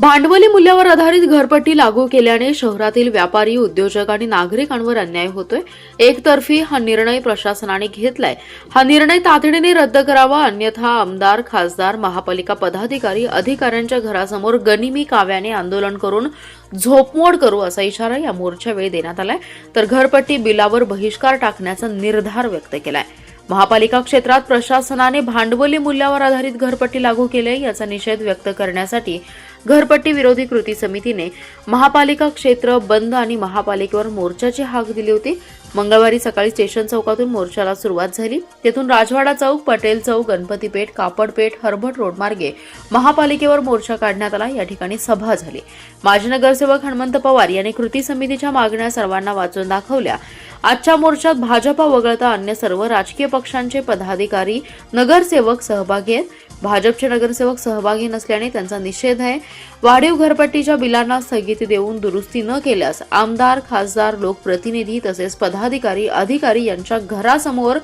भांडवली मूल्यावर आधारित घरपट्टी लागू केल्याने शहरातील व्यापारी, उद्योजक आणि नागरिकांवर अन्याय होतोय। एकतर्फी हा निर्णय प्रशासनाने घेतलाय। हा निर्णय तातडीने रद्द करावा, अन्यथा आमदार, खासदार, महापालिका पदाधिकारी, अधिकाऱ्यांच्या घरासमोर गनिमी काव्याने आंदोलन करून झोपमोड करू असा इशारा या मोर्चावेळी देण्यात आलाय। तर घरपट्टी बिलावर बहिष्कार टाकण्याचा निर्धार व्यक्त केलाय। महापालिका क्षेत्रात प्रशासनाने भांडवली मूल्यावर आधारित घरपट्टी लागू केली याचा निषेध व्यक्त करण्यासाठी घरपट्टी विरोधी कृती समितीने महापालिका क्षेत्र बंद आणि महापालिकेवर मोर्चाची हाक दिली होती। मंगळवारी सकाळी स्टेशन चौकातून मोर्चाला सुरुवात झाली। तेथून राजवाडा चौक, पटेल चौक, गणपती पेठ, कापड पेठ, हरभट रोड मार्गे महापालिकेवर मोर्चा काढण्यात आला। या ठिकाणी सभा झाली। माजी नगरसेवक हनुमंत पवार यांनी कृती समितीच्या मागण्या सर्वांना वाचून दाखवल्या। आजच्या मोर्चात भाजपा वगळता अन्य सर्व राजकीय पक्षांचे पदाधिकारी, नगरसेवक सहभागी आहेत। भाजपचे नगरसेवक सहभागी नसल्याने त्यांचा निषेध आहे। वाढीव घरपट्टीच्या बिलांना स्थगिती देऊन दुरुस्ती न केल्यास आमदार, खासदार, लोकप्रतिनिधी तसेच पदाधिकारी, अधिकारी यांच्या घरासमोर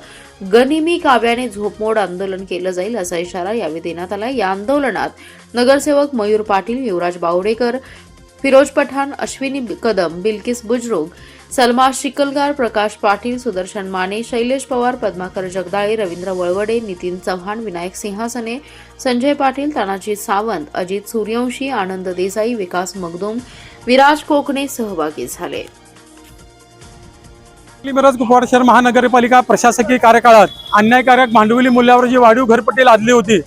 गनिमी काव्याने झोपमोड आंदोलन केलं जाईल असा इशारा यावेळी देण्यात आला। या आंदोलनात नगरसेवक मयूर पाटील, युवराज बावडेकर, फिरोज पठाण, अश्विनी कदम, बिल्किस बुजरुग, सलमा शिकलगार, प्रकाश पाटील, सुदर्शन माने, शैलेश पवार, पद्माकर जगदाळे, रवींद्र वळवडे, नितीन चव्हाण, विनायक सिंहासने, संजय पाटील, तानाजी सावंत, अजित सूर्यवंशी, आनंद देसाई, विकास मगदूम, विराज कोकणे सहभागी झाले। मिरज कुपवाड शहर महानगरपालिका प्रशासकीय कार्यकाळात अन्यायकारक भांडवली मूल्यावर जी वाढीव घरपट्टी लादली होती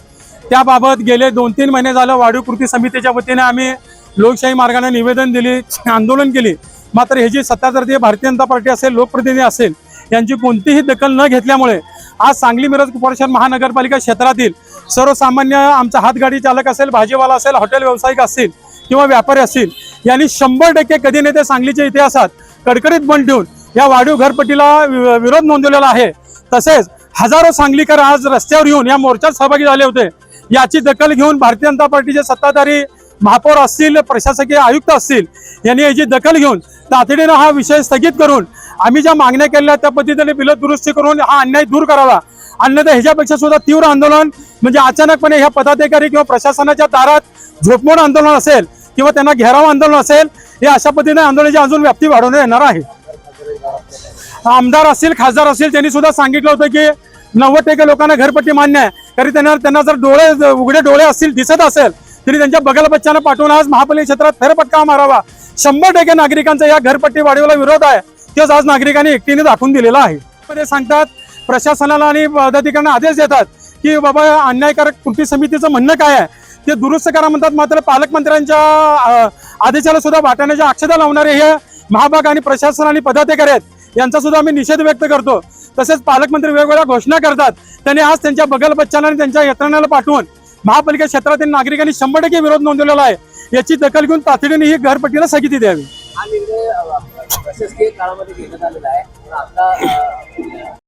त्याबाबत गेले 2-3 महिने झालं वाढीव कृती समितीच्या वतीने आम्ही लोकशाही मार्गाने निवेदन दिले, आंदोलन केले। मात्र हे जी सत्ताधारी भारतीय जनता पार्टी असेल, लोकप्रतिनिधी असेल यांची कोणतीही दखल न घेतल्यामुळे आज सांगली मिरज कुपवाड शहर महानगरपालिका क्षेत्रातील सर्वसामान्य आमचा हातगाडी चालक असेल, भाजीवाला असेल, हॉटेल व्यावसायिक असतील किंवा व्यापारी असतील यांनी 100% कधी नाही ते सांगलीच्या इतिहासात कडकडीत बंद ठेवून या वाढीव घरपट्टीला विरोध नोंदवलेला आहे। तसेच हजारो सांगलीकर आज रस्त्यावर येऊन या मोर्चात सहभागी झाले होते। याची दखल घेऊन भारतीय जनता पार्टीचे सत्ताधारी महापौर असतील, प्रशासकीय आयुक्त असतील यांनी याची दखल घेऊन तातडीने हा विषय स्थगित करून आम्ही ज्या मागण्या केल्या त्या पद्धतीने बिल दुरुस्ती करून हा अन्याय दूर करावा। अन्यथा ह्याच्यापेक्षा सुद्धा तीव्र आंदोलन म्हणजे अचानकपणे ह्या पदाधिकारी किंवा प्रशासनाच्या दारात झोपमोड आंदोलन असेल किंवा त्यांना घेराव आंदोलन असेल, हे अशा पद्धतीने आंदोलनाची अजून व्याप्ती वाढवण्यात येणार आहे। आमदार असतील, खासदार असतील त्यांनी सुद्धा सांगितलं होतं की 90% लोकांना घरपट्टी मान्य आहे, तरी त्यांना जर डोळे उघडे डोळे असतील, दिसत असेल तरी त्यांच्या बगल बच्चांना पाठवून आज महापालिका क्षेत्रात फेरफटका मारावा। 100% नागरिकांचा या घरपट्टी वाढीवाला विरोध आहे, तेच आज नागरिकांनी एकटीने दाखवून दिलेला आहे। ते सांगतात प्रशासनाला आणि पदाधिकाऱ्यांना आदेश देतात की बाबा अन्यायकारक कृती समितीचं म्हणणं काय आहे ते दुरुस्त करा म्हणतात। मात्र पालकमंत्र्यांच्या आदेशाला सुद्धा वाटाण्याच्या अक्षता लावणारे हे महाभाग आणि प्रशासन आणि पदाधिकारी आहेत यांचा सुद्धा आम्ही निषेध व्यक्त करतो। तसेच पालकमंत्री वेगवेगळ्या घोषणा करतात, त्यांनी आज त्यांच्या बगल बच्चांना आणि त्यांच्या यंत्रणाला पाठवून महापालिका क्षेत्रातील नागरिकांनी 100% विरोध नोंदवलेला आहे। याची दखल घेऊन तातडीने ही घरपट्टीला स्थगिती द्यावी। हा निर्णय प्रशासकीय काळामध्ये घेण्यात आलेला आहे। आता